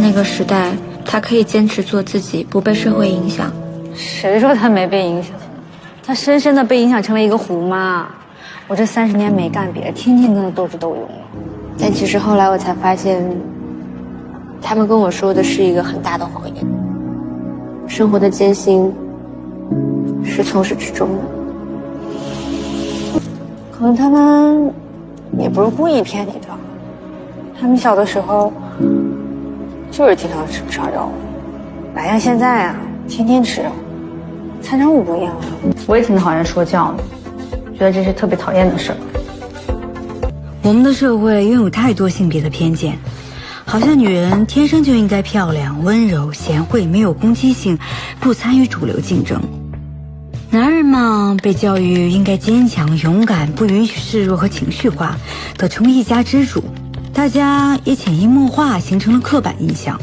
那个时代，他可以坚持做自己，不被社会影响。谁说他没被影响？他深深的被影响成为一个虎妈。我这30年没干别的，天天跟他斗智斗勇了。但其实后来我才发现，他们跟我说的是一个很大的谎言。生活的艰辛是从始至终的。可能他们也不是故意骗你的，他们小的时候就是经常吃不上肉，哪像现在啊，天天吃肉，餐餐不一样。我也挺讨厌说教的，觉得这是特别讨厌的事儿。我们的社会拥有太多性别的偏见，好像女人天生就应该漂亮、温柔、贤惠，没有攻击性，不参与主流竞争。男人嘛，被教育应该坚强、勇敢，不允许示弱和情绪化，得成为一家之主。大家也潜移默化形成了刻板印象，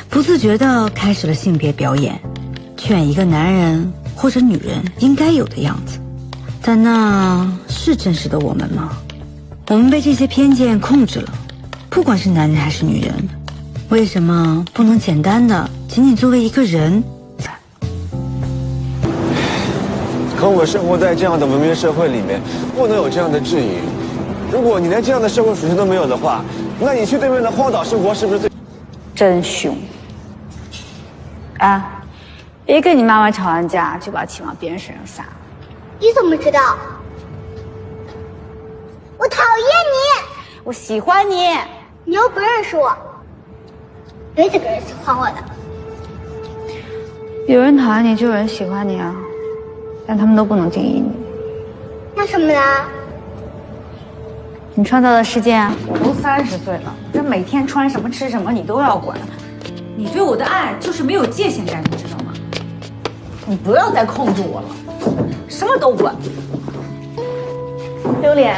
不自觉地开始了性别表演，选一个男人或者女人应该有的样子。但那是真实的我们吗？我们被这些偏见控制了，不管是男人还是女人，为什么不能简单的仅仅作为一个人？可我生活在这样的文明社会里面，不能有这样的质疑。如果你连这样的社会属性都没有的话，那你去对面的荒岛生活是不是最……真凶！啊，一跟你妈妈吵完架，就把气往别人身上撒。你怎么知道？我讨厌你！我喜欢你！你又不认识我，没几个人喜欢我的。有人讨厌你，就有人喜欢你啊，但他们都不能定义你。那什么呢？你创造的世界啊！我都30岁了，这每天穿什么吃什么你都要管。你对我的爱就是没有界限感，你知道吗？你不要再控制我了，什么都管。榴莲，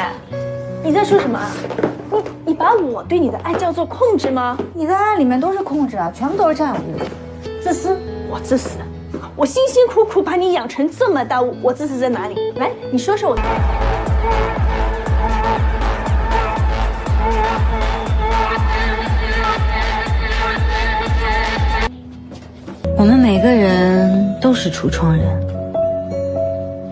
你在说什么？你把我对你的爱叫做控制吗？你的爱里面都是控制啊，全部都是占有欲。自私，我自私。我辛辛苦苦把你养成这么大，我自私在哪里？来，你说说我。我们每个人都是橱窗人，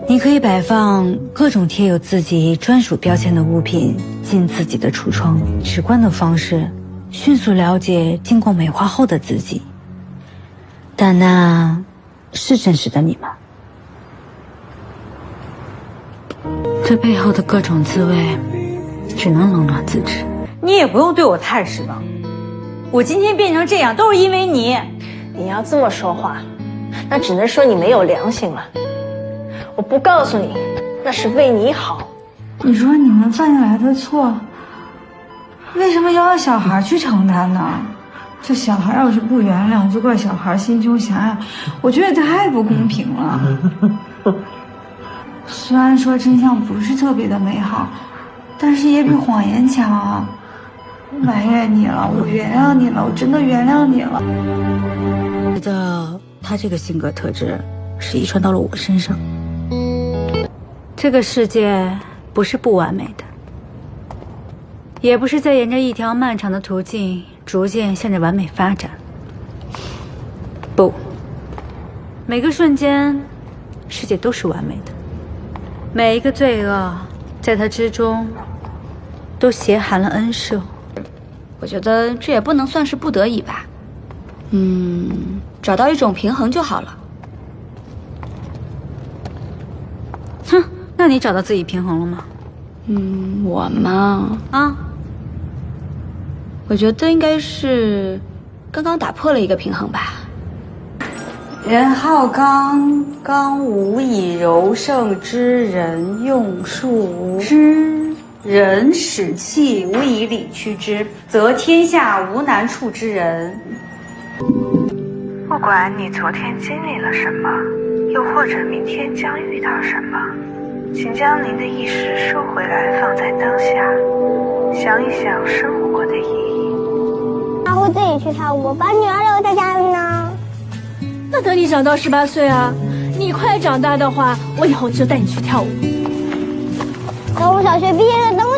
你可以摆放各种贴有自己专属标签的物品进自己的橱窗，直观的方式迅速了解经过美化后的自己。但那是真实的你吗？这背后的各种滋味，只能冷暖自知。你也不用对我太失望，我今天变成这样都是因为你。你要这么说话，那只能说你没有良心了。我不告诉你，那是为你好。你说你们犯下来的错，为什么要让小孩去承担呢？这小孩要是不原谅，就怪小孩心胸狭隘，我觉得太不公平了。虽然说真相不是特别的美好，但是也比谎言强啊。我埋怨你了，我原谅你了，我真的原谅你了。觉得他这个性格特质是遗传到了我身上。这个世界不是不完美的，也不是在沿着一条漫长的途径逐渐向着完美发展。不，每个瞬间世界都是完美的，每一个罪恶在它之中都挟含了恩赦。我觉得这也不能算是不得已吧，找到一种平衡就好了。哼，那你找到自己平衡了吗？我嘛，我觉得应该是刚刚打破了一个平衡吧。人好刚，刚无以柔胜之人用术之。人使气无以理屈之，则天下无难处之人。不管你昨天经历了什么，又或者明天将遇到什么，请将您的意识收回来，放在当下，想一想生活的意义。他会自己去跳舞，把女儿留在家里呢。那等你长到18岁啊，你快长大的话，我以后就带你去跳舞。等我小学毕业了，等我